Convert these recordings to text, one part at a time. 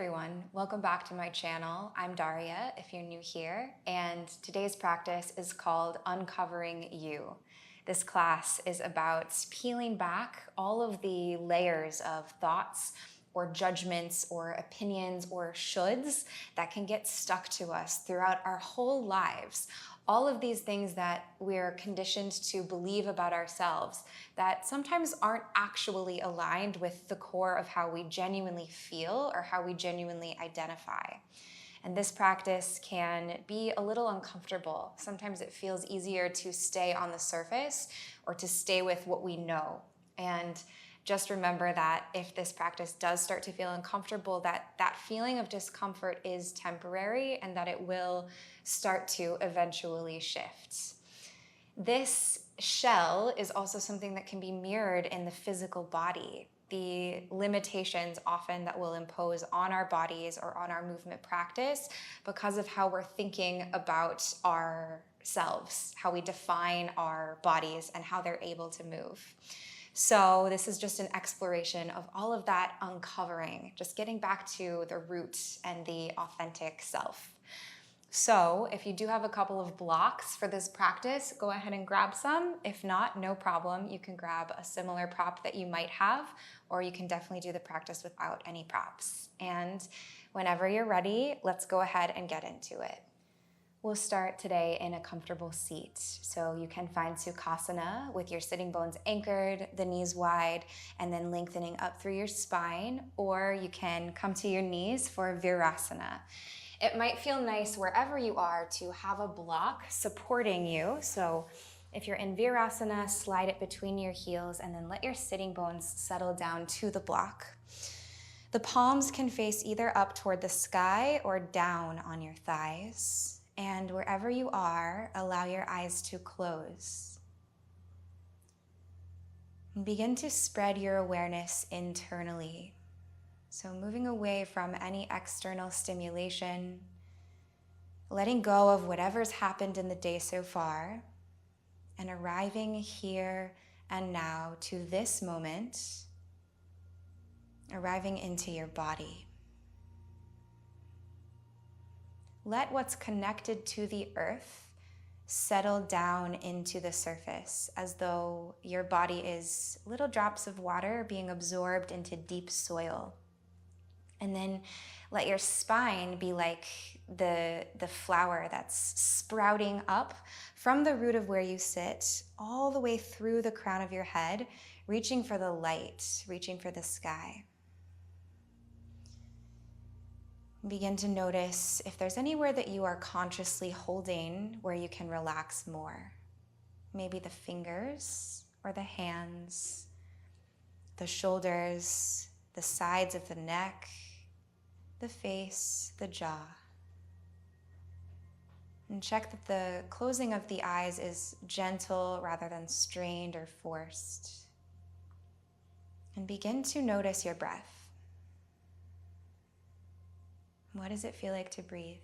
everyone, welcome back to my channel. I'm Daria if you're new here, and today's practice is called Uncovering You. This class is about peeling back all of the layers of thoughts or judgments or opinions or shoulds that can get stuck to us throughout our whole lives. All of these things that we're conditioned to believe about ourselves that sometimes aren't actually aligned with the core of how we genuinely feel or how we genuinely identify. And this practice can be a little uncomfortable. Sometimes it feels easier to stay on the surface or to stay with what we know. And just remember that if this practice does start to feel uncomfortable, that feeling of discomfort is temporary and that it will start to eventually shift. This shell is also something that can be mirrored in the physical body. The limitations often that we'll impose on our bodies or on our movement practice because of how we're thinking about ourselves, how we define our bodies and how they're able to move. So this is just an exploration of all of that uncovering, just getting back to the root and the authentic self. So if you do have a couple of blocks for this practice, go ahead and grab some. If not, no problem. You can grab a similar prop that you might have, or you can definitely do the practice without any props. And whenever you're ready, let's go ahead and get into it. We'll start today in a comfortable seat. So you can find Sukhasana with your sitting bones anchored, the knees wide, and then lengthening up through your spine, or you can come to your knees for Virasana. It might feel nice wherever you are to have a block supporting you. So if you're in Virasana, slide it between your heels and then let your sitting bones settle down to the block. The palms can face either up toward the sky or down on your thighs. And wherever you are, allow your eyes to close. And begin to spread your awareness internally. So moving away from any external stimulation, letting go of whatever's happened in the day so far, and arriving here and now to this moment, arriving into your body. Let what's connected to the earth settle down into the surface as though your body is little drops of water being absorbed into deep soil. And then let your spine be like the flower that's sprouting up from the root of where you sit all the way through the crown of your head, reaching for the light, reaching for the sky. Begin to notice if there's anywhere that you are consciously holding where you can relax more. Maybe the fingers or the hands, the shoulders, the sides of the neck, the face, the jaw. And check that the closing of the eyes is gentle rather than strained or forced. And begin to notice your breath. What does it feel like to breathe?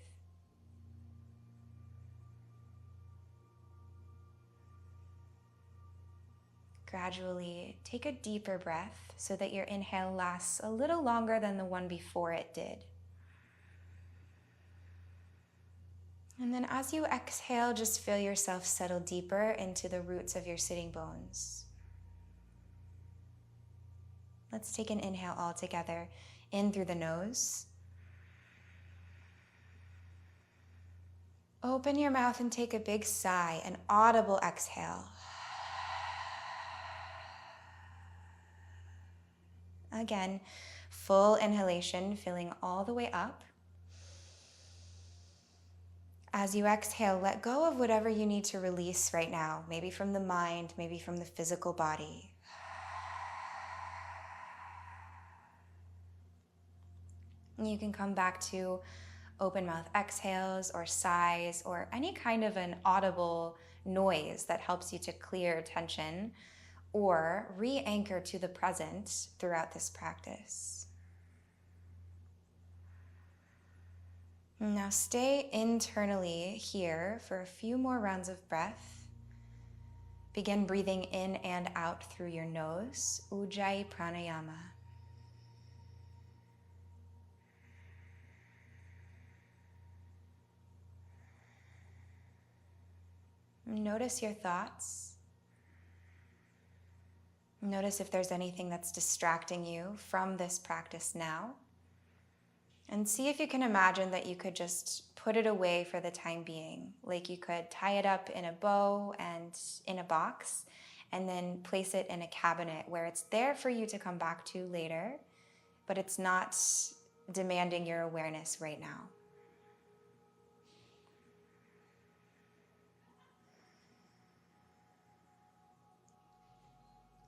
Gradually take a deeper breath so that your inhale lasts a little longer than the one before it did. And then as you exhale, just feel yourself settle deeper into the roots of your sitting bones. Let's take an inhale all together, in through the nose. Open your mouth and take a big sigh, an audible exhale. Again, full inhalation, filling all the way up. As you exhale, let go of whatever you need to release right now, maybe from the mind, maybe from the physical body. And you can come back to open mouth exhales or sighs or any kind of an audible noise that helps you to clear tension or re-anchor to the present throughout this practice. Now stay internally here for a few more rounds of breath. Begin breathing in and out through your nose, Ujjayi Pranayama. Notice your thoughts. Notice if there's anything that's distracting you from this practice now. And see if you can imagine that you could just put it away for the time being. Like you could tie it up in a bow and in a box, and then place it in a cabinet where it's there for you to come back to later, but it's not demanding your awareness right now.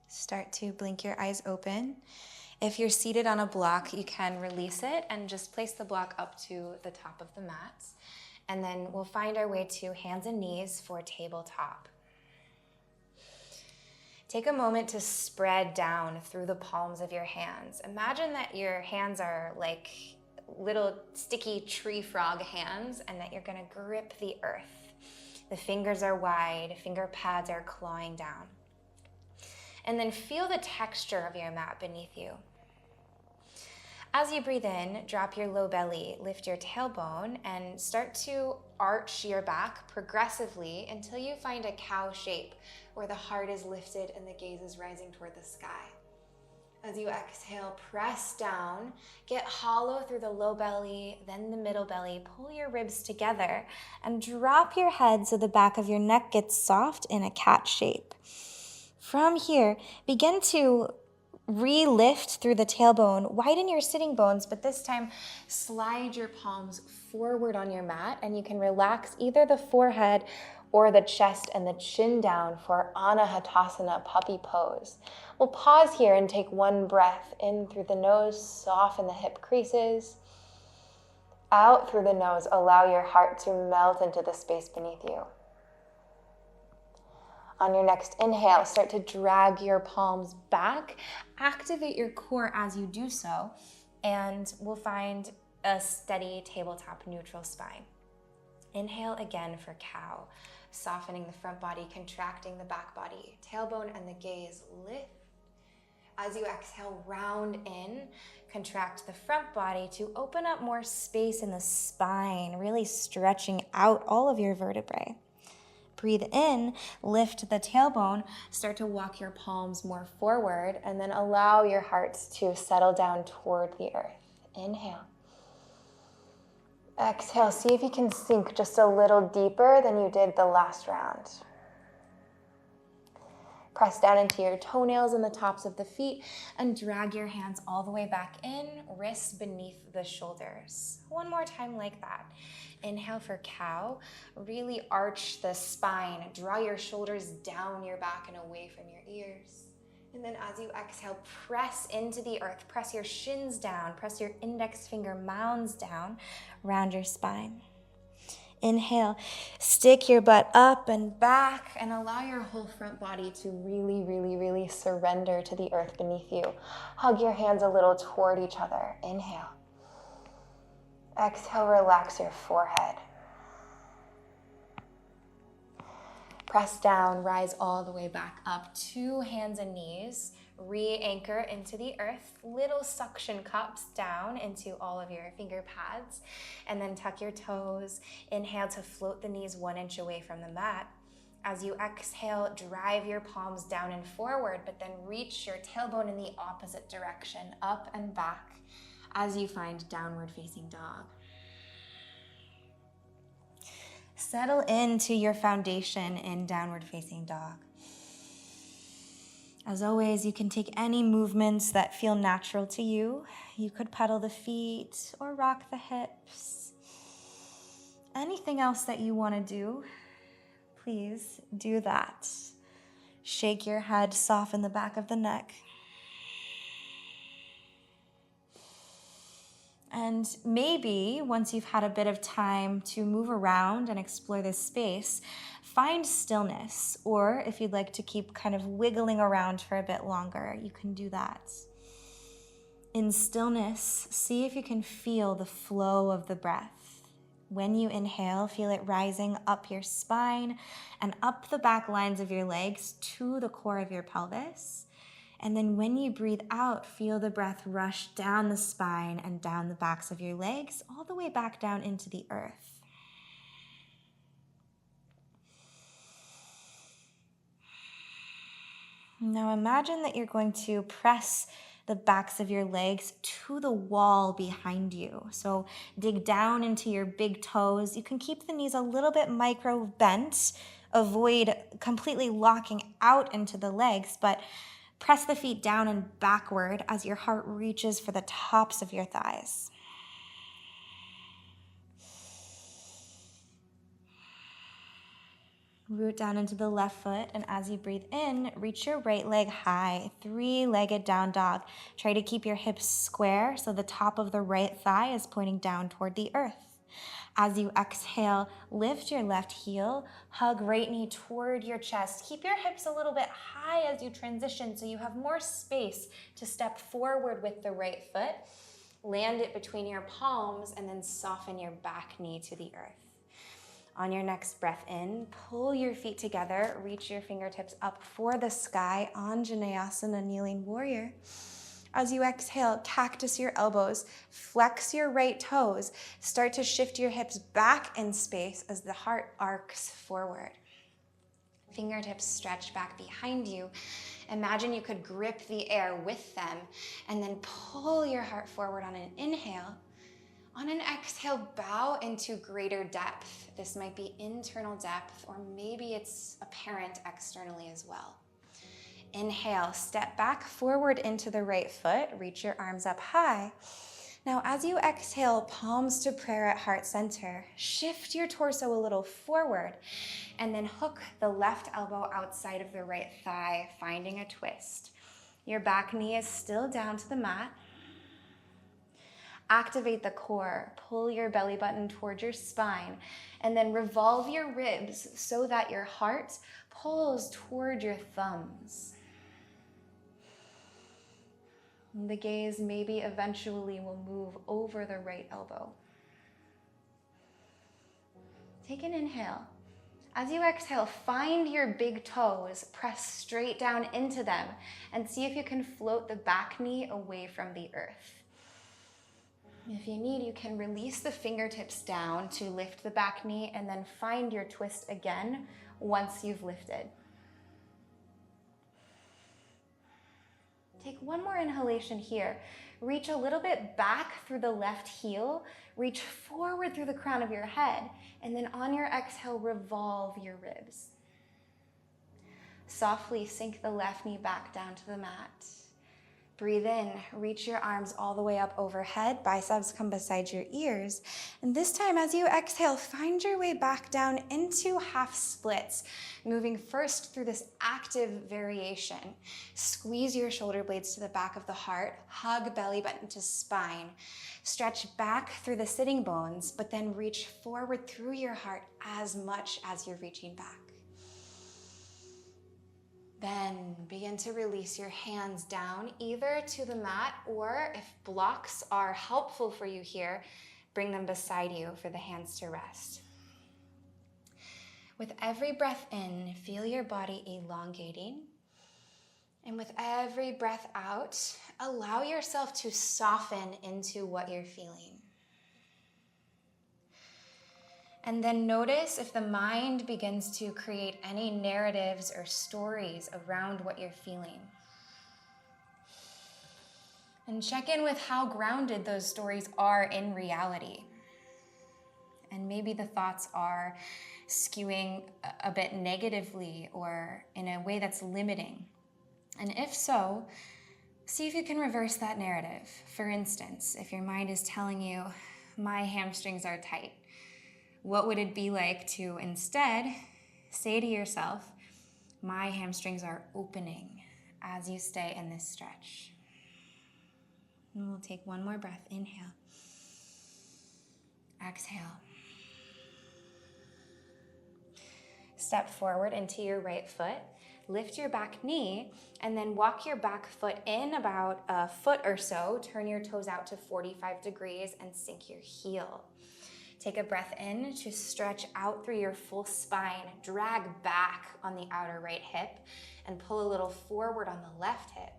Start to blink your eyes open. If you're seated on a block, you can release it and just place the block up to the top of the mat. And then we'll find our way to hands and knees for tabletop. Take a moment to spread down through the palms of your hands. Imagine that your hands are like little sticky tree frog hands and that you're gonna grip the earth. The fingers are wide, finger pads are clawing down. And then feel the texture of your mat beneath you. As you breathe in, drop your low belly, lift your tailbone, and start to arch your back progressively until you find a cow shape where the heart is lifted and the gaze is rising toward the sky. As you exhale, press down, get hollow through the low belly, then the middle belly, pull your ribs together, and drop your head so the back of your neck gets soft in a cat shape. From here, begin to re-lift through the tailbone, widen your sitting bones, but this time slide your palms forward on your mat, and you can relax either the forehead or the chest and the chin down for Anahatasana puppy pose. We'll pause here and take one breath in through the nose, soften the hip creases. Out through the nose, allow your heart to melt into the space beneath you. On your next inhale, start to drag your palms back. Activate your core as you do so, and we'll find a steady tabletop neutral spine. Inhale again for cow, softening the front body, contracting the back body. Tailbone and the gaze lift. As you exhale, round in, contract the front body to open up more space in the spine, really stretching out all of your vertebrae. Breathe in, lift the tailbone, start to walk your palms more forward, and then allow your heart to settle down toward the earth. Inhale. Exhale, see if you can sink just a little deeper than you did the last round. Press down into your toenails and the tops of the feet and drag your hands all the way back in, wrists beneath the shoulders. One more time like that. Inhale for cow. Really arch the spine. Draw your shoulders down your back and away from your ears. And then as you exhale, press into the earth. Press your shins down. Press your index finger mounds down around your spine. Inhale, stick your butt up and back and allow your whole front body to really surrender to the earth beneath you. Hug your hands a little toward each other. Inhale. Exhale, relax your forehead. Press down, rise all the way back up to hands and knees. Re-anchor into the earth, little suction cups down into all of your finger pads, and then tuck your toes. Inhale to float the knees 1 inch away from the mat. As you exhale, drive your palms down and forward, but then reach your tailbone in the opposite direction, up and back, as you find downward facing dog. Settle into your foundation in downward facing dog. As always, you can take any movements that feel natural to you. You could pedal the feet or rock the hips. Anything else that you want to do, please do that. Shake your head, soften the back of the neck. And maybe once you've had a bit of time to move around and explore this space, find stillness, or if you'd like to keep kind of wiggling around for a bit longer, you can do that. In stillness, see if you can feel the flow of the breath. When you inhale, feel it rising up your spine and up the back lines of your legs to the core of your pelvis. And then when you breathe out, feel the breath rush down the spine and down the backs of your legs, all the way back down into the earth. Now imagine that you're going to press the backs of your legs to the wall behind you. So dig down into your big toes. You can keep the knees a little bit micro bent, avoid completely locking out into the legs, but press the feet down and backward as your heart reaches for the tops of your thighs. Root down into the left foot, and as you breathe in, reach your right leg high, three-legged down dog. Try to keep your hips square so the top of the right thigh is pointing down toward the earth. As you exhale, lift your left heel, hug right knee toward your chest. Keep your hips a little bit high as you transition so you have more space to step forward with the right foot. Land it between your palms and then soften your back knee to the earth. On your next breath in, pull your feet together, reach your fingertips up for the sky, Anjaneyasana, kneeling warrior. As you exhale, cactus your elbows, flex your right toes, start to shift your hips back in space as the heart arcs forward. Fingertips stretch back behind you. Imagine you could grip the air with them and then pull your heart forward on an inhale. On an exhale, bow into greater depth. This might be internal depth, or maybe it's apparent externally as well. Inhale, step back forward into the right foot, reach your arms up high. Now, as you exhale, palms to prayer at heart center, shift your torso a little forward, and then hook the left elbow outside of the right thigh, finding a twist. Your back knee is still down to the mat. Activate the core, pull your belly button towards your spine, and then revolve your ribs so that your heart pulls toward your thumbs. The gaze maybe eventually will move over the right elbow. Take an inhale. As you exhale, find your big toes, press straight down into them, and see if you can float the back knee away from the earth. If you need, you can release the fingertips down to lift the back knee and then find your twist again once you've lifted. Take one more inhalation here. Reach a little bit back through the left heel, reach forward through the crown of your head, and then on your exhale, revolve your ribs. Softly sink the left knee back down to the mat. Breathe in, reach your arms all the way up overhead, biceps come beside your ears. And this time, as you exhale, find your way back down into half splits, moving first through this active variation. Squeeze your shoulder blades to the back of the heart, hug belly button to spine. Stretch back through the sitting bones, but then reach forward through your heart as much as you're reaching back. Then begin to release your hands down either to the mat, or if blocks are helpful for you here, bring them beside you for the hands to rest. With every breath in, feel your body elongating. And with every breath out, allow yourself to soften into what you're feeling. And then notice if the mind begins to create any narratives or stories around what you're feeling. And check in with how grounded those stories are in reality. And maybe the thoughts are skewing a bit negatively or in a way that's limiting. And if so, see if you can reverse that narrative. For instance, if your mind is telling you, my hamstrings are tight, what would it be like to instead say to yourself, my hamstrings are opening as you stay in this stretch? And we'll take one more breath. Inhale. Exhale. Step forward into your right foot. Lift your back knee and then walk your back foot in about a foot or so. Turn your toes out to 45 degrees and sink your heel. Take a breath in to stretch out through your full spine. Drag back on the outer right hip and pull a little forward on the left hip.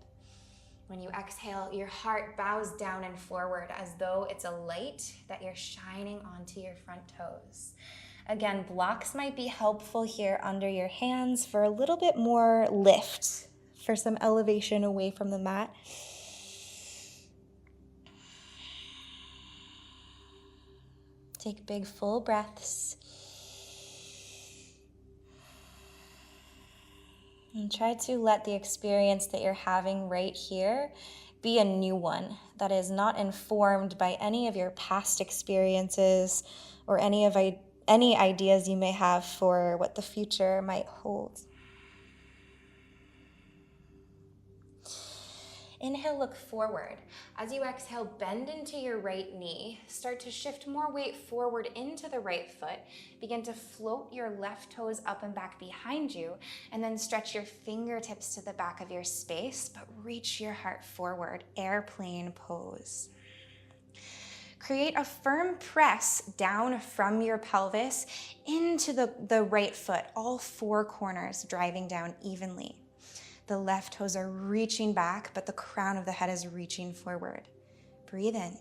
When you exhale, your heart bows down and forward as though it's a light that you're shining onto your front toes. Again, blocks might be helpful here under your hands for a little bit more lift. for some elevation away from the mat. Take big full breaths. And try to let the experience that you're having right here be a new one that is not informed by any of your past experiences or any ideas you may have for what the future might hold. Inhale, look forward. As you exhale, bend into your right knee. Start to shift more weight forward into the right foot. Begin to float your left toes up and back behind you, and then stretch your fingertips to the back of your space, but reach your heart forward, airplane pose. Create a firm press down from your pelvis into the right foot, all four corners driving down evenly. The left toes are reaching back, but the crown of the head is reaching forward. Breathe in.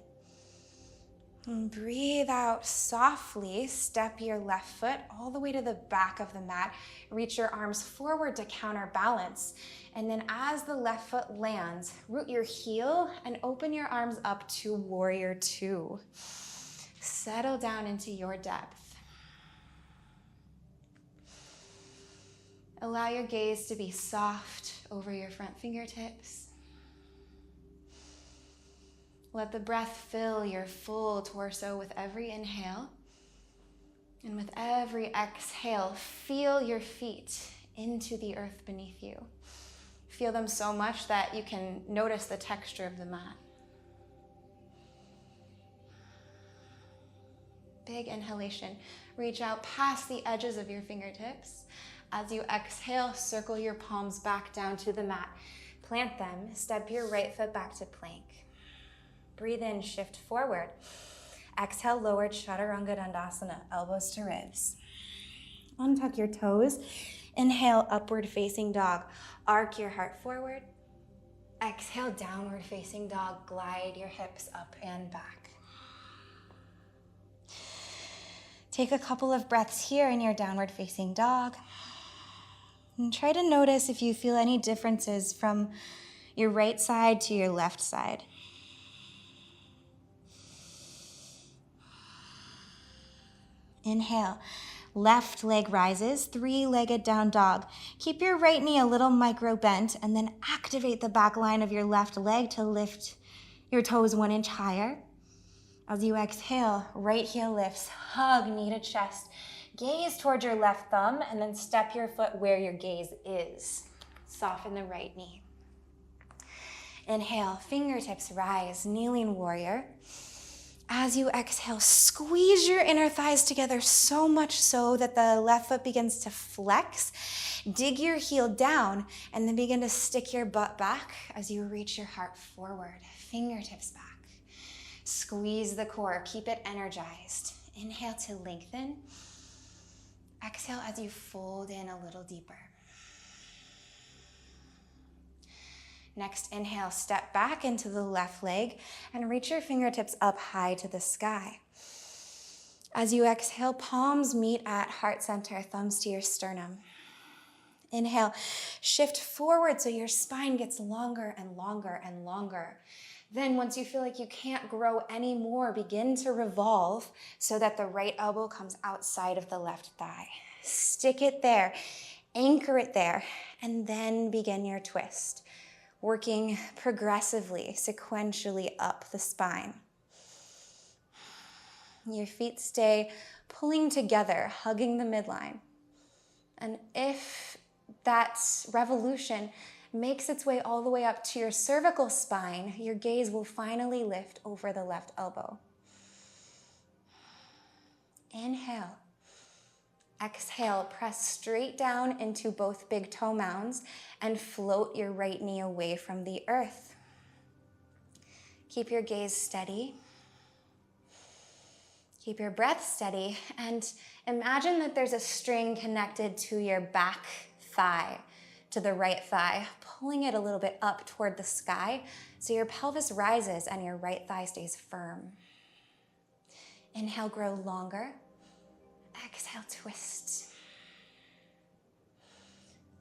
And breathe out softly. Step your left foot all the way to the back of the mat. Reach your arms forward to counterbalance. And then as the left foot lands, root your heel and open your arms up to warrior two. Settle down into your depth. Allow your gaze to be soft over your front fingertips. Let the breath fill your full torso with every inhale. And with every exhale, feel your feet into the earth beneath you. Feel them so much that you can notice the texture of the mat. Big inhalation. Reach out past the edges of your fingertips. As you exhale, circle your palms back down to the mat. Plant them. Step your right foot back to plank. Breathe in, shift forward. Exhale, lowered Chaturanga Dandasana, elbows to ribs. Untuck your toes. Inhale, upward facing dog. Arc your heart forward. Exhale, downward facing dog. Glide your hips up and back. Take a couple of breaths here in your downward facing dog. And try to notice if you feel any differences from your right side to your left side. Inhale, left leg rises, three-legged down dog. Keep your right knee a little micro bent and then activate the back line of your left leg to lift your toes 1 inch higher. As you exhale, right heel lifts, hug knee to chest. Gaze towards your left thumb and then step your foot where your gaze is. Soften the right knee. Inhale, fingertips rise, kneeling warrior. As you exhale, squeeze your inner thighs together so much so that the left foot begins to flex. Dig your heel down and then begin to stick your butt back as you reach your heart forward. Fingertips back. Squeeze the core, keep it energized. Inhale to lengthen. Exhale as you fold in a little deeper. Next, inhale, step back into the left leg and reach your fingertips up high to the sky. As you exhale, palms meet at heart center, thumbs to your sternum. Inhale, shift forward so your spine gets longer and longer and longer. Then once you feel like you can't grow anymore, begin to revolve so that the right elbow comes outside of the left thigh. Stick it there, anchor it there, and then begin your twist, working progressively, sequentially up the spine. Your feet stay pulling together, hugging the midline. And if that revolution makes its way all the way up to your cervical spine, your gaze will finally lift over the left elbow. Inhale. Exhale, press straight down into both big toe mounds and float your right knee away from the earth. Keep your gaze steady. Keep your breath steady and imagine that there's a string connected to your back thigh, to the right thigh, pulling it a little bit up toward the sky so your pelvis rises and your right thigh stays firm. Inhale, grow longer. Exhale, twist.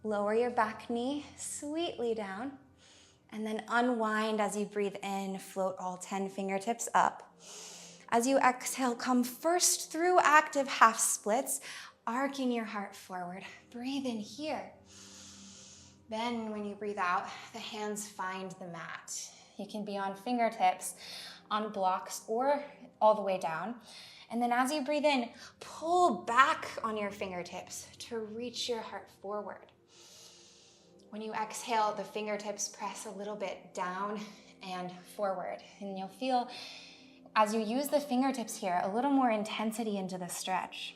Lower your back knee sweetly down, and then unwind as you breathe in. Float all 10 fingertips up. As you exhale, come first through active half splits, arcing your heart forward. Breathe in here. Then when you breathe out, the hands find the mat. You can be on fingertips, on blocks, or all the way down. And then as you breathe in, pull back on your fingertips to reach your heart forward. When you exhale, the fingertips press a little bit down and forward. And you'll feel, as you use the fingertips here, a little more intensity into the stretch.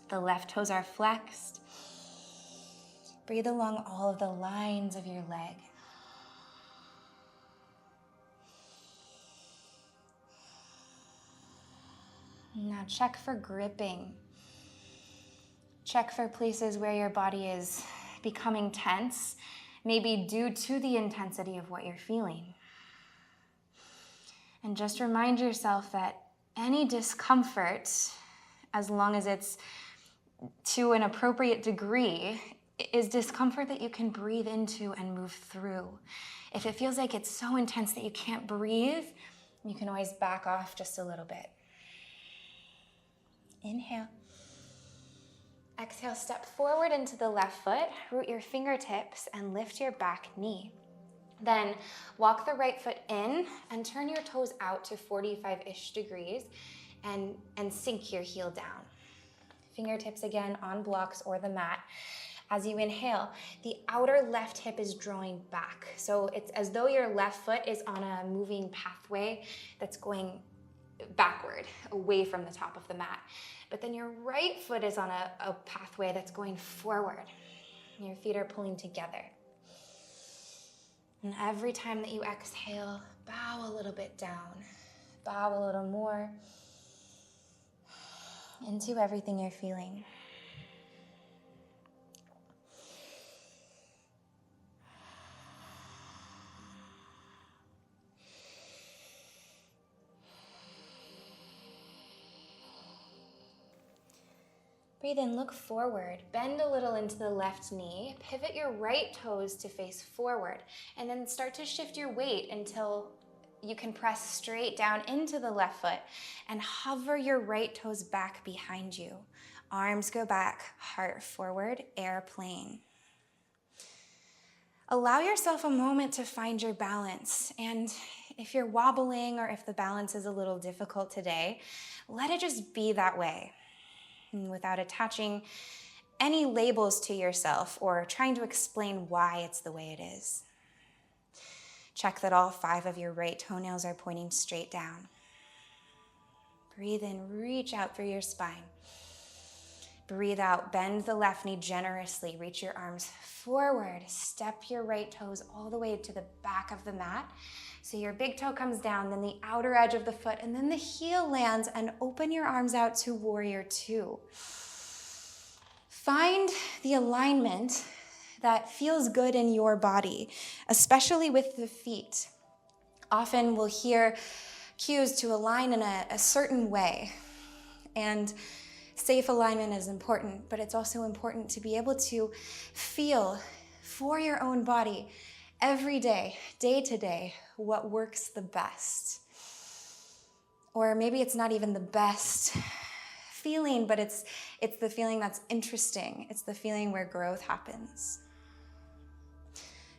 The left toes are flexed. Breathe along all of the lines of your leg. Now check for gripping. Check for places where your body is becoming tense, maybe due to the intensity of what you're feeling. And just remind yourself that any discomfort, as long as it's to an appropriate degree, is discomfort that you can breathe into and move through. If it feels like it's so intense that you can't breathe, you can always back off just a little bit. Inhale. Exhale, step forward into the left foot, root your fingertips, and lift your back knee. Then walk the right foot in and turn your toes out to 45-ish degrees and sink your heel down. Fingertips again on blocks or the mat. As you inhale, the outer left hip is drawing back. So it's as though your left foot is on a moving pathway that's going backward, away from the top of the mat. But then your right foot is on a pathway that's going forward. Your feet are pulling together. And every time that you exhale, bow a little bit down. Bow a little more into everything you're feeling. Breathe in, look forward, bend a little into the left knee, pivot your right toes to face forward, and then start to shift your weight until you can press straight down into the left foot and hover your right toes back behind you. Arms go back, heart forward, airplane. Allow yourself a moment to find your balance, and if you're wobbling or if the balance is a little difficult today, let it just be that way, without attaching any labels to yourself or trying to explain why it's the way it is. Check that all 5 of your right toenails are pointing straight down. Breathe in, reach out through your spine. Breathe out, bend the left knee generously, reach your arms forward, step your right toes all the way to the back of the mat. So your big toe comes down, then the outer edge of the foot, and then the heel lands, and open your arms out to warrior 2. Find the alignment that feels good in your body, especially with the feet. Often we'll hear cues to align in a certain way, and safe alignment is important, but it's also important to be able to feel for your own body every day, day to day, what works the best. Or maybe it's not even the best feeling, but it's the feeling that's interesting. It's the feeling where growth happens.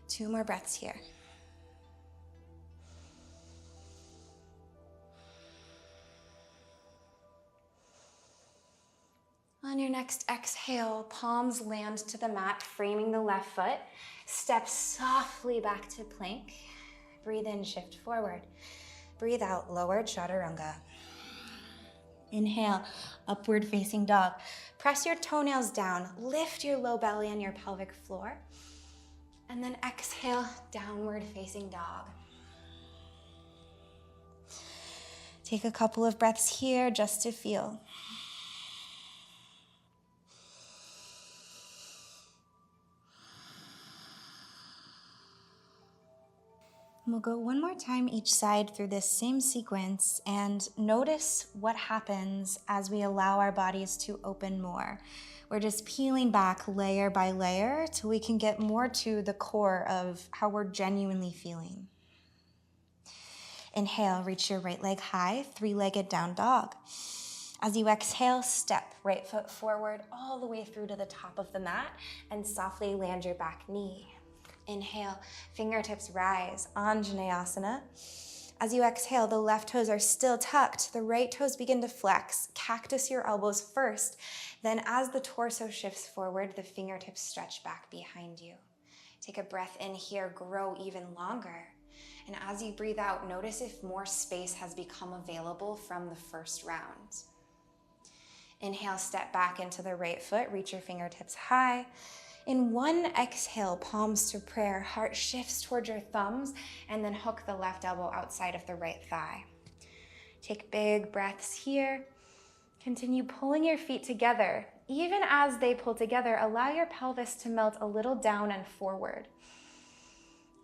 2 more breaths here. On your next exhale, palms land to the mat, framing the left foot. Step softly back to plank. Breathe in, shift forward. Breathe out, lowered chaturanga. Inhale, upward facing dog. Press your toenails down, lift your low belly and your pelvic floor. And then exhale, downward facing dog. Take a couple of breaths here just to feel. We'll go one more time each side through this same sequence and notice what happens as we allow our bodies to open more. We're just peeling back layer by layer till we can get more to the core of how we're genuinely feeling. Inhale, reach your right leg high, three-legged down dog. As you exhale, step right foot forward all the way through to the top of the mat and softly land your back knee. Inhale, fingertips rise, Anjaneyasana. As you exhale, the left toes are still tucked. The right toes begin to flex. Cactus your elbows first. Then as the torso shifts forward, the fingertips stretch back behind you. Take a breath in here, grow even longer. And as you breathe out, notice if more space has become available from the first round. Inhale, step back into the right foot, reach your fingertips high. In one exhale, palms to prayer, heart shifts towards your thumbs, and then hook the left elbow outside of the right thigh. Take big breaths here. Continue pulling your feet together. Even as they pull together, allow your pelvis to melt a little down and forward.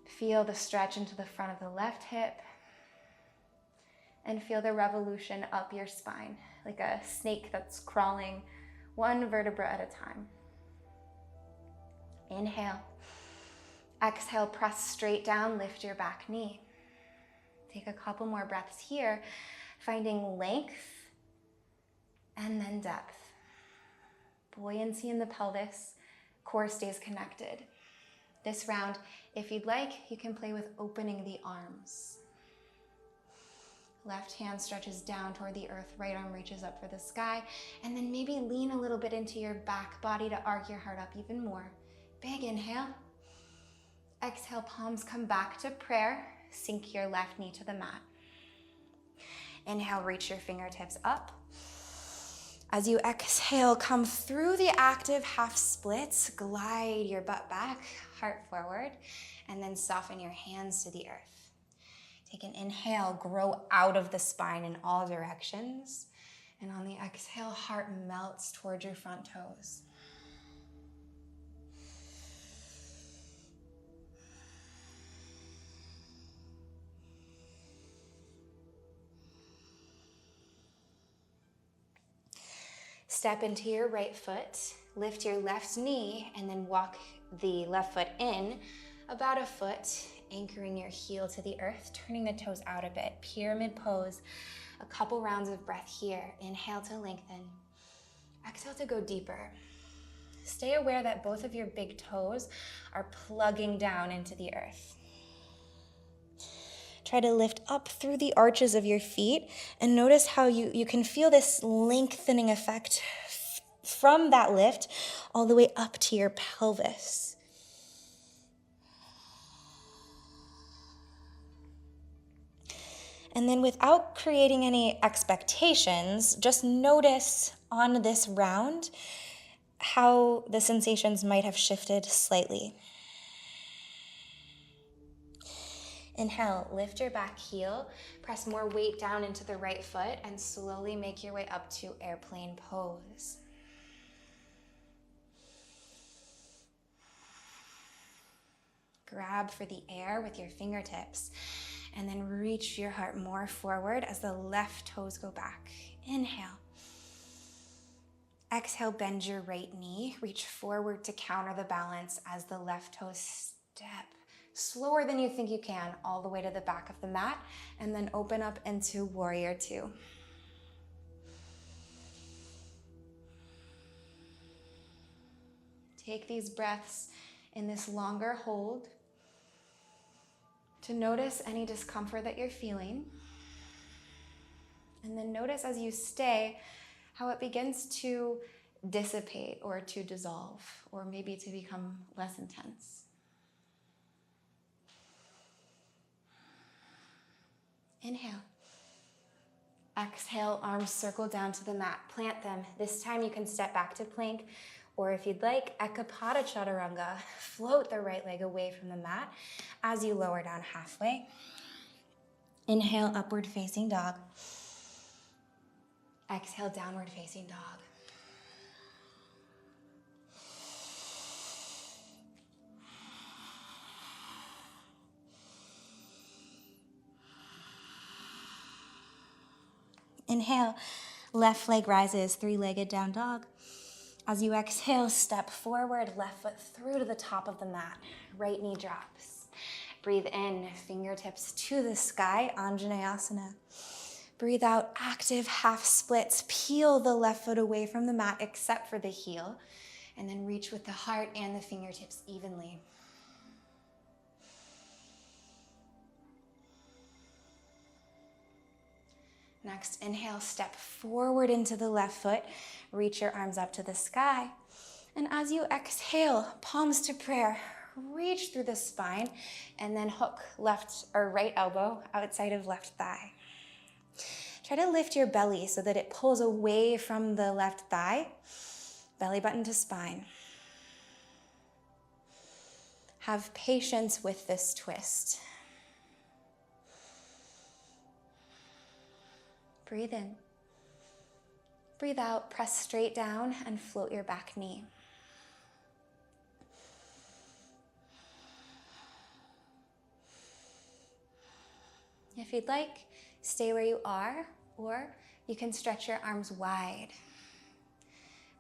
Feel the stretch into the front of the left hip, and feel the revolution up your spine, like a snake that's crawling one vertebra at a time. Inhale. Exhale, press straight down, lift your back knee. Take a couple more breaths here, finding length and then depth. Buoyancy in the pelvis, core stays connected. This round, if you'd like, you can play with opening the arms. Left hand stretches down toward the earth, right arm reaches up for the sky, and then maybe lean a little bit into your back body to arc your heart up even more. Big inhale. Exhale, palms come back to prayer. Sink your left knee to the mat. Inhale, reach your fingertips up. As you exhale, come through the active half splits, glide your butt back, heart forward, and then soften your hands to the earth. Take an inhale, grow out of the spine in all directions. And on the exhale, heart melts towards your front toes. Step into your right foot, lift your left knee, and then walk the left foot in about a foot, anchoring your heel to the earth, turning the toes out a bit. Pyramid pose, a couple rounds of breath here. Inhale to lengthen, exhale to go deeper. Stay aware that both of your big toes are plugging down into the earth. Try to lift up through the arches of your feet and notice how you can feel this lengthening effect from that lift all the way up to your pelvis. And then without creating any expectations, just notice on this round how the sensations might have shifted slightly. Inhale, lift your back heel, press more weight down into the right foot, and slowly make your way up to airplane pose. Grab for the air with your fingertips, and then reach your heart more forward as the left toes go back. Inhale. Exhale, bend your right knee, reach forward to counter the balance as the left toes step slower than you think you can, all the way to the back of the mat, and then open up into warrior two. Take these breaths in this longer hold to notice any discomfort that you're feeling. And then notice as you stay how it begins to dissipate or to dissolve, or maybe to become less intense. Inhale. Exhale, arms circle down to the mat. Plant them. This time you can step back to plank, or if you'd like, Ekapada Chaturanga. Float the right leg away from the mat as you lower down halfway. Inhale, upward facing dog. Exhale, downward facing dog. Inhale, left leg rises, three-legged down dog. As you exhale, step forward, left foot through to the top of the mat. Right knee drops. Breathe in, fingertips to the sky, Anjaneyasana. Breathe out, active half splits. Peel the left foot away from the mat except for the heel. And then reach with the heart and the fingertips evenly. Next, inhale, step forward into the left foot. Reach your arms up to the sky. And as you exhale, palms to prayer. Reach through the spine and then hook left or right elbow outside of left thigh. Try to lift your belly so that it pulls away from the left thigh. Belly button to spine. Have patience with this twist. Breathe in. Breathe out, press straight down and float your back knee. If you'd like, stay where you are, or you can stretch your arms wide.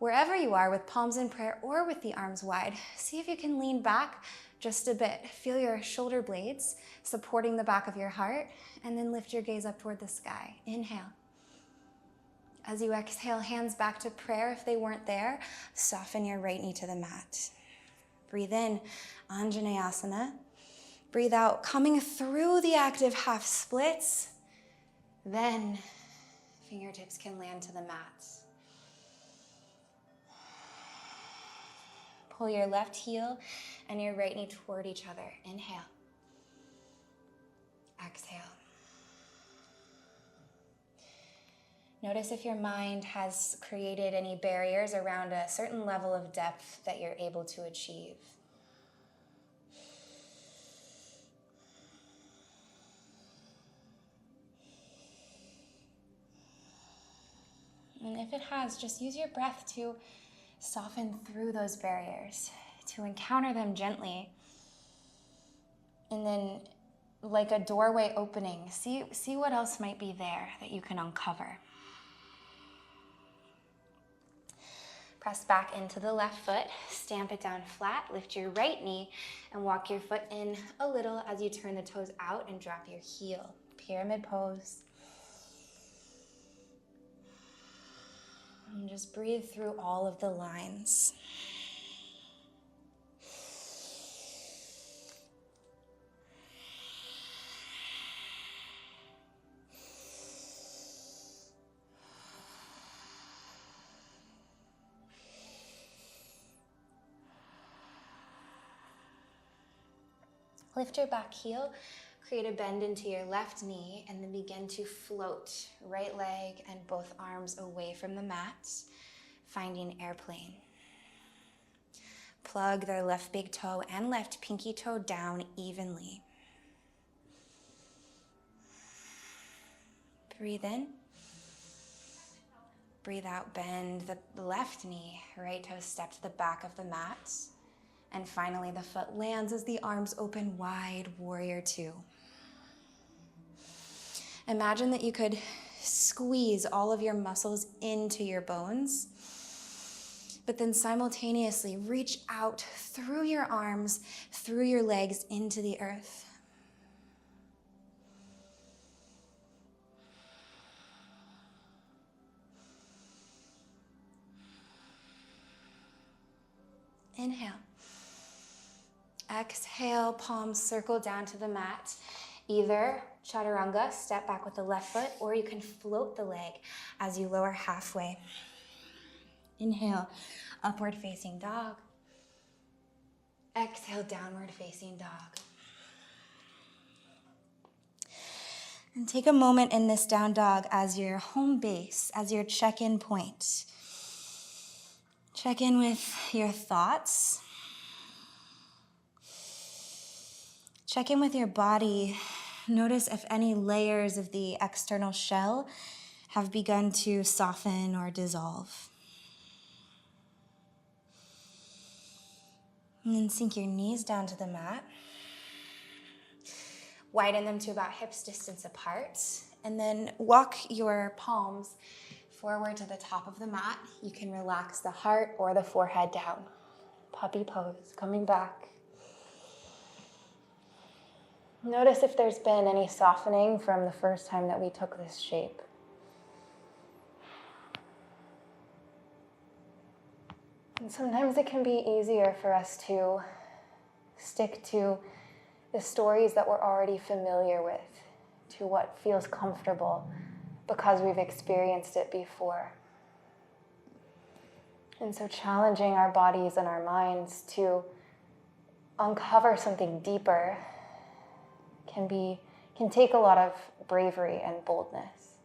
Wherever you are, with palms in prayer or with the arms wide, see if you can lean back just a bit. Feel your shoulder blades supporting the back of your heart, and then lift your gaze up toward the sky. Inhale. As you exhale, hands back to prayer if they weren't there. Soften your right knee to the mat. Breathe in, Anjaneyasana. Breathe out, coming through the active half splits. Then fingertips can land to the mat. Pull your left heel and your right knee toward each other. Inhale. Exhale. Notice if your mind has created any barriers around a certain level of depth that you're able to achieve. And if it has, just use your breath to soften through those barriers, to encounter them gently. And then, like a doorway opening, see what else might be there that you can uncover. Press back into the left foot, stamp it down flat, lift your right knee, and walk your foot in a little as you turn the toes out and drop your heel. Pyramid pose. And just breathe through all of the lines. Lift your back heel, create a bend into your left knee, and then begin to float right leg and both arms away from the mat, finding airplane. Plug their left big toe and left pinky toe down evenly. Breathe in. Breathe out, bend the left knee, right toe step to the back of the mat. And finally, the foot lands as the arms open wide, warrior two. Imagine that you could squeeze all of your muscles into your bones, but then simultaneously reach out through your arms, through your legs into the earth. Inhale. Exhale, palms circle down to the mat. Either chaturanga, step back with the left foot, or you can float the leg as you lower halfway. Inhale, upward facing dog. Exhale, downward facing dog. And take a moment in this down dog as your home base, as your check-in point. Check in with your thoughts. Check in with your body. Notice if any layers of the external shell have begun to soften or dissolve. And then sink your knees down to the mat. Widen them to about hips distance apart. And then walk your palms forward to the top of the mat. You can relax the heart or the forehead down. Puppy pose, coming back. Notice if there's been any softening from the first time that we took this shape. And sometimes it can be easier for us to stick to the stories that we're already familiar with, to what feels comfortable because we've experienced it before. And so challenging our bodies and our minds to uncover something deeper can take a lot of bravery and boldness.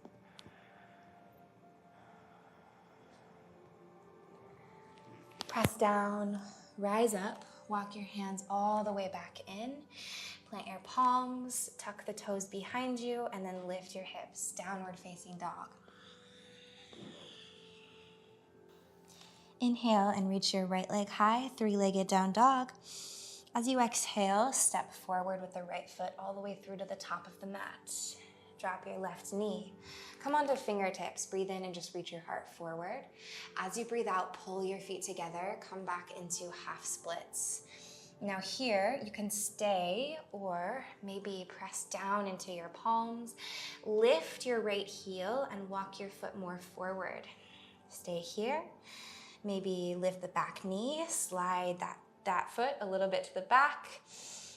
Press down, rise up, walk your hands all the way back in. Plant your palms, tuck the toes behind you, and then lift your hips, downward facing dog. Inhale and reach your right leg high, three-legged down dog. As you exhale, step forward with the right foot all the way through to the top of the mat. Drop your left knee. Come onto fingertips. Breathe in and just reach your heart forward. As you breathe out, pull your feet together. Come back into half splits. Now here, you can stay or maybe press down into your palms. Lift your right heel and walk your foot more forward. Stay here. Maybe lift the back knee, slide that foot a little bit to the back.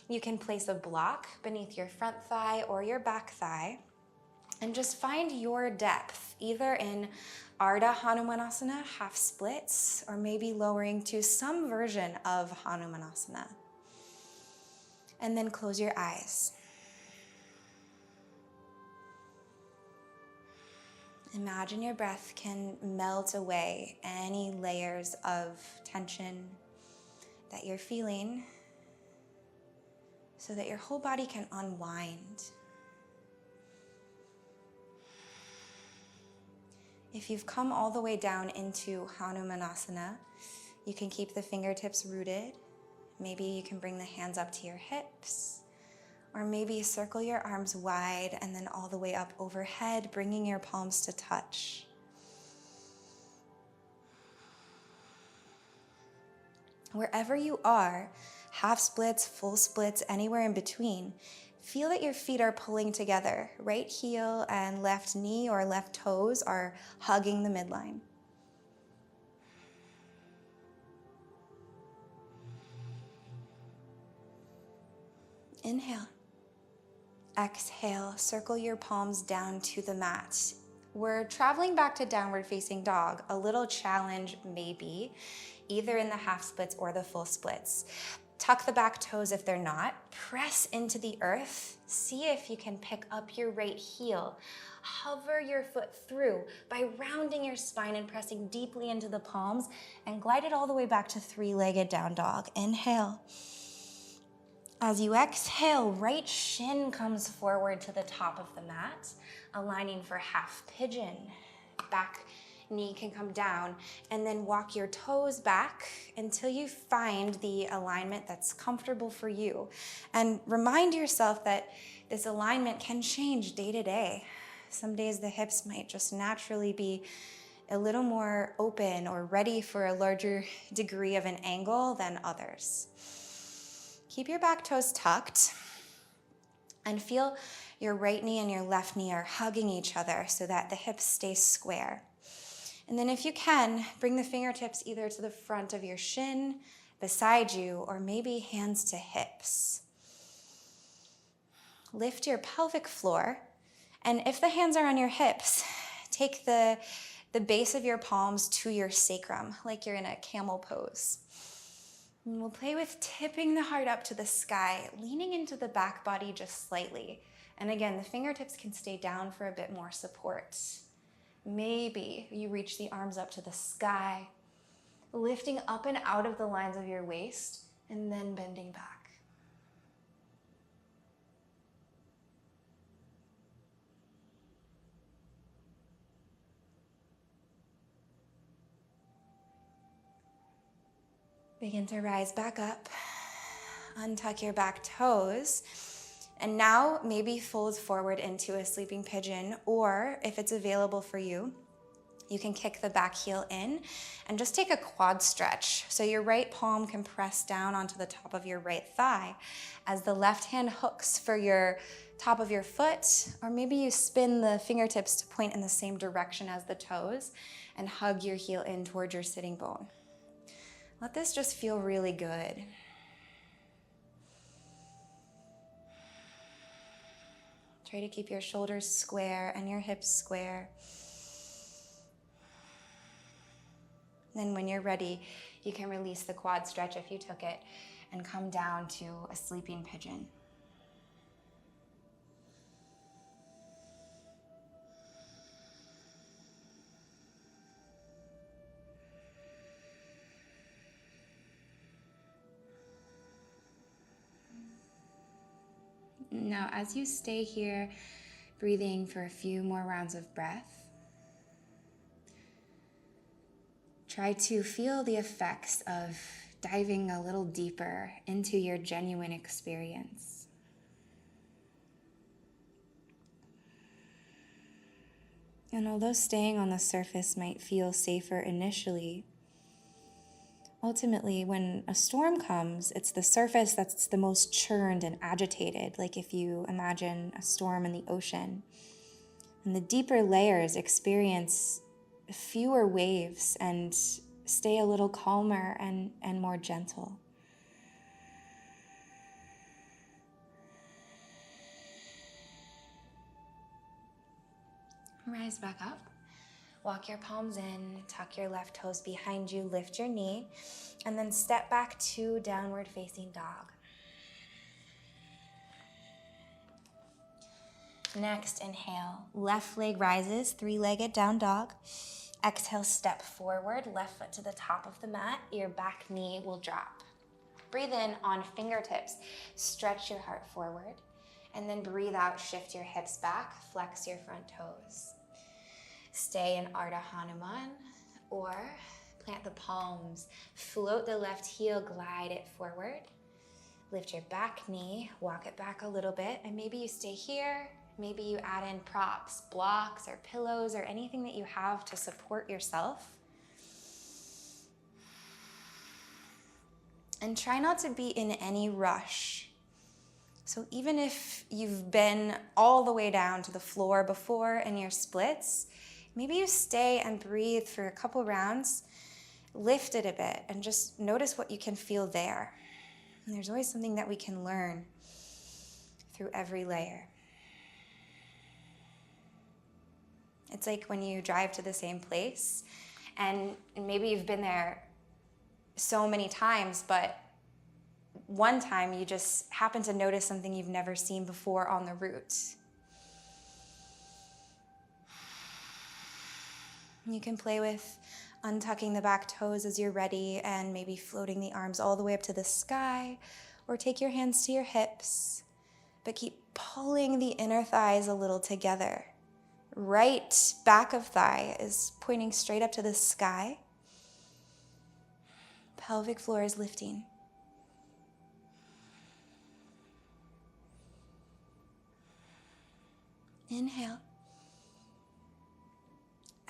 You can place a block beneath your front thigh or your back thigh and just find your depth, either in Ardha Hanumanasana, half splits, or maybe lowering to some version of Hanumanasana. And then close your eyes. Imagine your breath can melt away any layers of tension that you're feeling so that your whole body can unwind. If you've come all the way down into Hanumanasana, you can keep the fingertips rooted. Maybe you can bring the hands up to your hips, or maybe circle your arms wide and then all the way up overhead, bringing your palms to touch. Wherever you are, half splits, full splits, anywhere in between, feel that your feet are pulling together. Right heel and left knee or left toes are hugging the midline. Inhale. Exhale, circle your palms down to the mat. We're traveling back to downward facing dog. A little challenge maybe, either in the half splits or the full splits. Tuck the back toes if they're not. Press into the earth. See if you can pick up your right heel. Hover your foot through by rounding your spine and pressing deeply into the palms, and glide it all the way back to three-legged down dog. Inhale. As you exhale, right shin comes forward to the top of the mat, aligning for half pigeon. Back knee can come down, and then walk your toes back until you find the alignment that's comfortable for you. And remind yourself that this alignment can change day to day. Some days the hips might just naturally be a little more open or ready for a larger degree of an angle than others. Keep your back toes tucked and feel your right knee and your left knee are hugging each other so that the hips stay square. And then if you can, bring the fingertips either to the front of your shin, beside you, or maybe hands to hips. Lift your pelvic floor, and if the hands are on your hips, take the base of your palms to your sacrum, like you're in a camel pose. And we'll play with tipping the heart up to the sky, leaning into the back body just slightly. And again, the fingertips can stay down for a bit more support. Maybe you reach the arms up to the sky, lifting up and out of the lines of your waist, and then bending back. Begin to rise back up. Untuck your back toes And now maybe fold forward into a sleeping pigeon, or if it's available for you, you can kick the back heel in and just take a quad stretch. So your right palm can press down onto the top of your right thigh as the left hand hooks for your top of your foot, or maybe you spin the fingertips to point in the same direction as the toes and hug your heel in towards your sitting bone. Let this just feel really good. Try to keep your shoulders square and your hips square. Then when you're ready, you can release the quad stretch if you took it and come down to a sleeping pigeon. Now, as you stay here, breathing for a few more rounds of breath, try to feel the effects of diving a little deeper into your genuine experience. And although staying on the surface might feel safer initially, ultimately, when a storm comes, it's the surface that's the most churned and agitated, like if you imagine a storm in the ocean. And the deeper layers experience fewer waves and stay a little calmer and more gentle. Rise back up. Walk your palms in, tuck your left toes behind you, lift your knee, and then step back to downward facing dog. Next, inhale, left leg rises, three-legged down dog. Exhale, step forward, left foot to the top of the mat, your back knee will drop. Breathe in on fingertips, stretch your heart forward, and then breathe out, shift your hips back, flex your front toes. Stay in Ardha Hanuman, or plant the palms, float the left heel, glide it forward. Lift your back knee, walk it back a little bit, and maybe you stay here. Maybe you add in props, blocks, or pillows, or anything that you have to support yourself. And try not to be in any rush. So even if you've been all the way down to the floor before in your splits, maybe you stay and breathe for a couple rounds, lift it a bit, and just notice what you can feel there. And there's always something that we can learn through every layer. It's like when you drive to the same place, and maybe you've been there so many times, but one time you just happen to notice something you've never seen before on the route. You can play with untucking the back toes as you're ready and maybe floating the arms all the way up to the sky, or take your hands to your hips, but keep pulling the inner thighs a little together. Right back of thigh is pointing straight up to the sky. Pelvic floor is lifting. Inhale.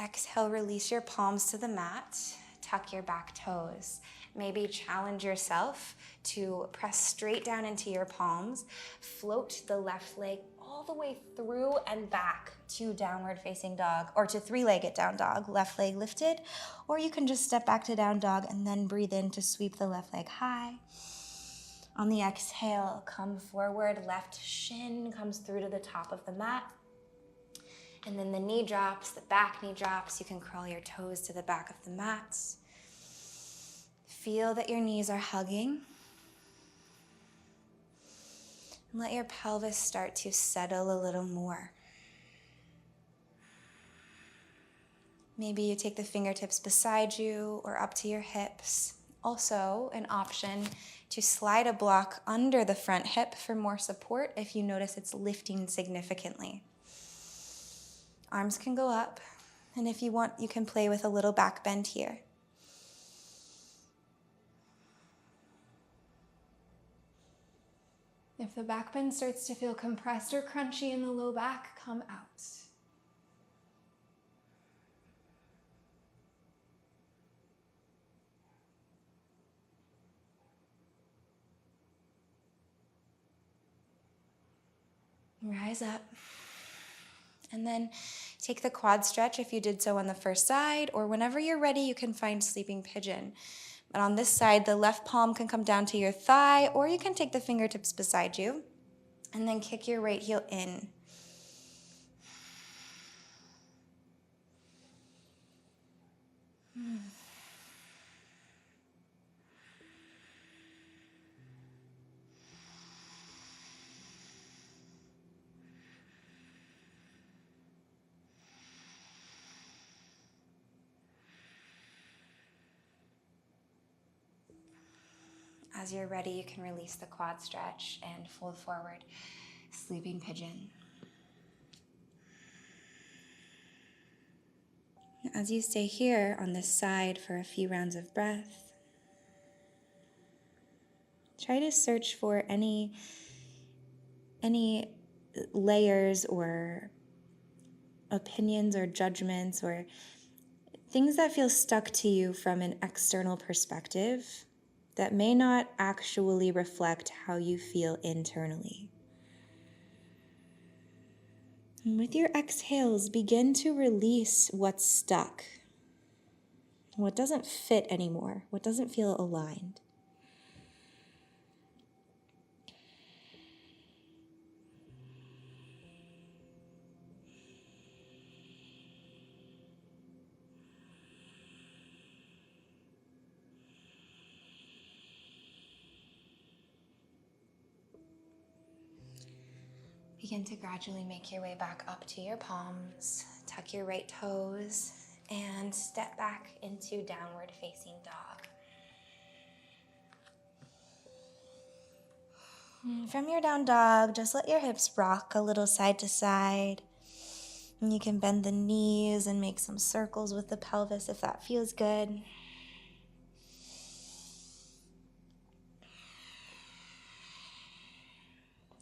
Exhale, release your palms to the mat. Tuck your back toes. Maybe challenge yourself to press straight down into your palms. Float the left leg all the way through and back to downward facing dog, or to three-legged down dog, left leg lifted. Or you can just step back to down dog and then breathe in to sweep the left leg high. On the exhale, come forward, left shin comes through to the top of the mat. And then the knee drops, the back knee drops. You can crawl your toes to the back of the mat. Feel that your knees are hugging. And let your pelvis start to settle a little more. Maybe you take the fingertips beside you or up to your hips. Also, an option to slide a block under the front hip for more support if you notice it's lifting significantly. Arms can go up, and if you want, you can play with a little back bend here. If the back bend starts to feel compressed or crunchy in the low back, come out. Rise up. And then take the quad stretch if you did so on the first side, or whenever you're ready, you can find sleeping pigeon. But on this side, the left palm can come down to your thigh, or you can take the fingertips beside you, and then kick your right heel in. As you're ready, you can release the quad stretch and fold forward, sleeping pigeon. As you stay here on this side for a few rounds of breath, try to search for any layers or opinions or judgments or things that feel stuck to you from an external perspective that may not actually reflect how you feel internally. And with your exhales, begin to release what's stuck, what doesn't fit anymore, what doesn't feel aligned. Begin to gradually make your way back up to your palms, tuck your right toes, and step back into downward facing dog. From your down dog, just let your hips rock a little side to side. And you can bend the knees and make some circles with the pelvis if that feels good.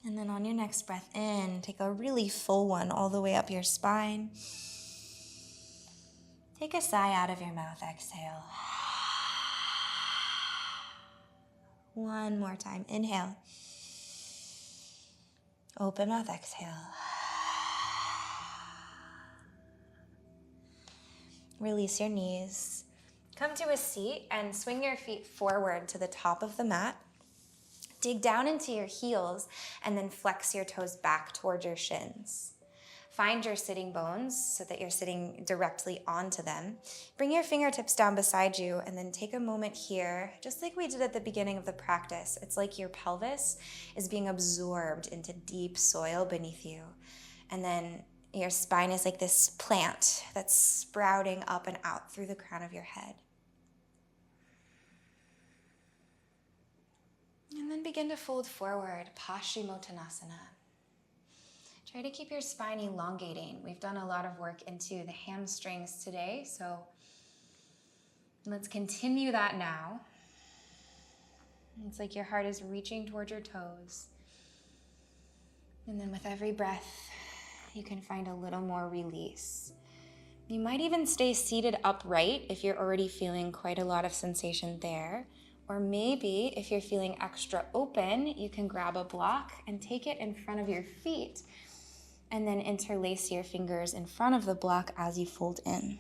And then on your next breath in, take a really full one all the way up your spine. Take a sigh out of your mouth, exhale. One more time, inhale. Open mouth, exhale. Release your knees. Come to a seat and swing your feet forward to the top of the mat. Dig down into your heels and then flex your toes back towards your shins. Find your sitting bones so that you're sitting directly onto them. Bring your fingertips down beside you and then take a moment here, just like we did at the beginning of the practice. It's like your pelvis is being absorbed into deep soil beneath you. And then your spine is like this plant that's sprouting up and out through the crown of your head. And then begin to fold forward, Paschimottanasana. Try to keep your spine elongating. We've done a lot of work into the hamstrings today, so let's continue that now. It's like your heart is reaching towards your toes. And then with every breath, you can find a little more release. You might even stay seated upright if you're already feeling quite a lot of sensation there. Or maybe if you're feeling extra open, you can grab a block and take it in front of your feet and then interlace your fingers in front of the block as you fold in.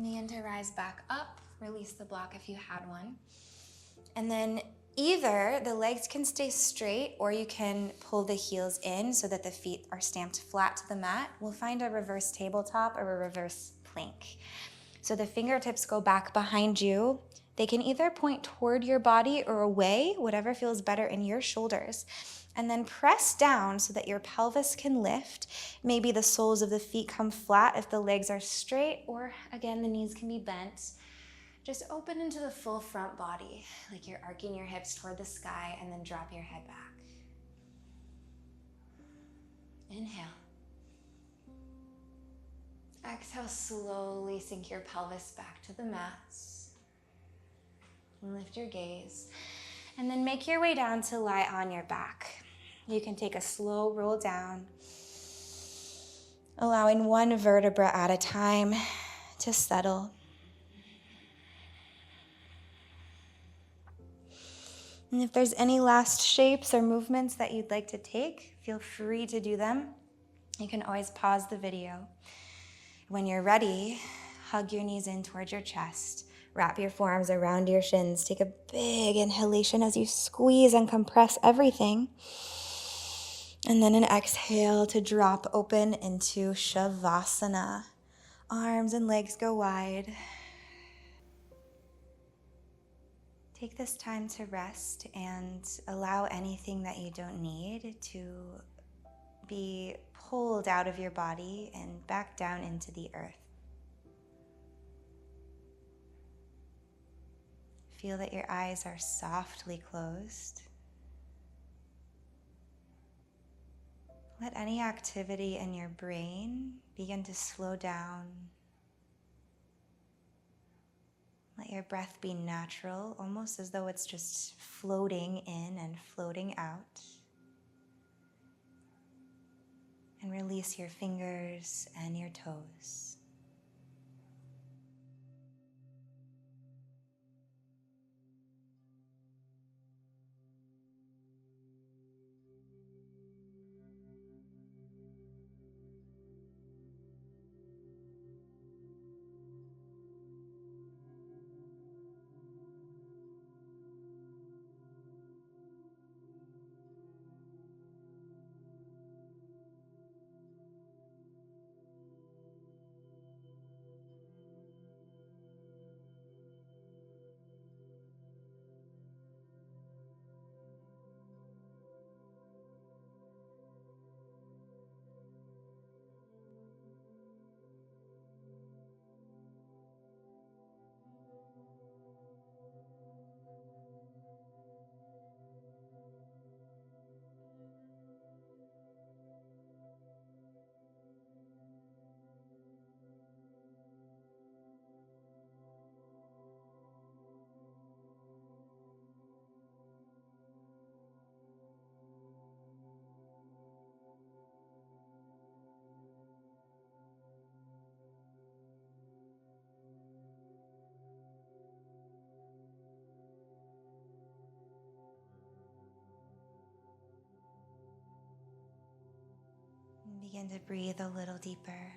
Begin to rise back up, release the block if you had one. And then either the legs can stay straight or you can pull the heels in so that the feet are stamped flat to the mat. We'll find a reverse tabletop or a reverse plank. So the fingertips go back behind you. They can either point toward your body or away, whatever feels better in your shoulders. And then press down so that your pelvis can lift. Maybe the soles of the feet come flat if the legs are straight, or again, the knees can be bent. Just open into the full front body, like you're arcing your hips toward the sky, and then drop your head back. Inhale. Exhale, slowly sink your pelvis back to the mats. Lift your gaze. And then make your way down to lie on your back. You can take a slow roll down, allowing one vertebra at a time to settle. And if there's any last shapes or movements that you'd like to take, feel free to do them. You can always pause the video. When you're ready, hug your knees in towards your chest. Wrap your forearms around your shins. Take a big inhalation as you squeeze and compress everything. And then an exhale to drop open into Shavasana. Arms and legs go wide. Take this time to rest and allow anything that you don't need to be pulled out of your body and back down into the earth. Feel that your eyes are softly closed. Let any activity in your brain begin to slow down. Let your breath be natural, almost as though it's just floating in and floating out. And release your fingers and your toes. Begin to breathe a little deeper.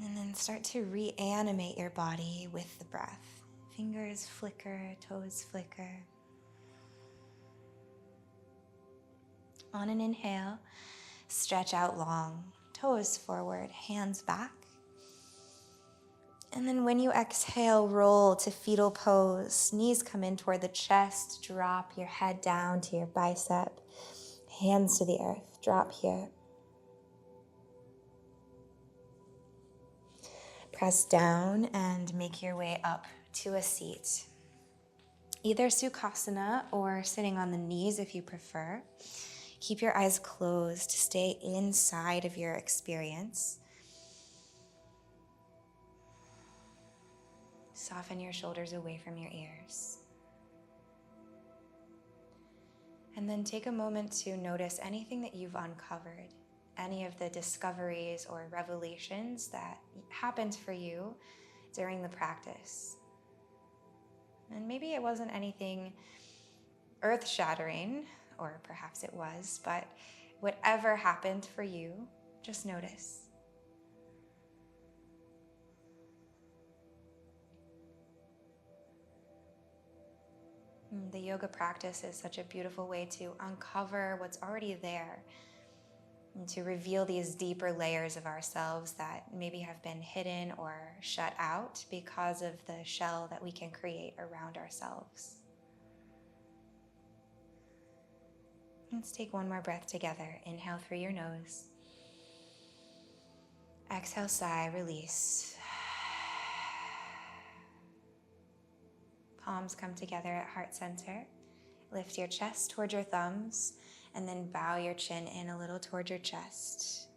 And then start to reanimate your body with the breath. Fingers flicker, toes flicker. On an inhale, stretch out long, toes forward, hands back. And then when you exhale, roll to fetal pose. Knees come in toward the chest. Drop your head down to your bicep. Hands to the earth. Drop here. Press down and make your way up to a seat. Either Sukhasana or sitting on the knees if you prefer. Keep your eyes closed. Stay inside of your experience. Soften your shoulders away from your ears. And then take a moment to notice anything that you've uncovered, any of the discoveries or revelations that happened for you during the practice. And maybe it wasn't anything earth-shattering, or perhaps it was, but whatever happened for you, just notice. The yoga practice is such a beautiful way to uncover what's already there. and to reveal these deeper layers of ourselves that maybe have been hidden or shut out because of the shell that we can create around ourselves. Let's take one more breath together. Inhale through your nose. Exhale, sigh, release. Palms come together at heart center. Lift your chest toward your thumbs and then bow your chin in a little toward your chest.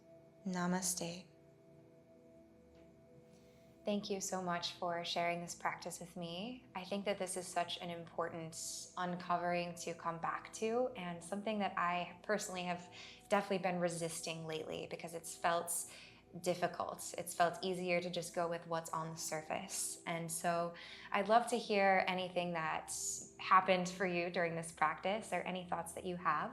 Namaste. Thank you so much for sharing this practice with me. I think that this is such an important uncovering to come back to, and something that I personally have definitely been resisting lately because it's felt difficult. It's felt easier to just go with what's on the surface. And so I'd love to hear anything that happened for you during this practice or any thoughts that you have.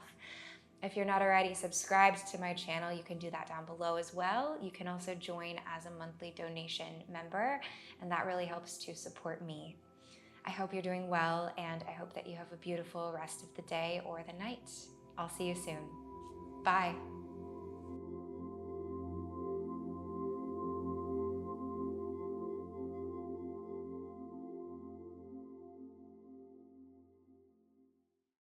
If you're not already subscribed to my channel, you can do that down below as well. You can also join as a monthly donation member, and that really helps to support me. I hope you're doing well, and I hope that you have a beautiful rest of the day or the night. I'll see you soon. Bye.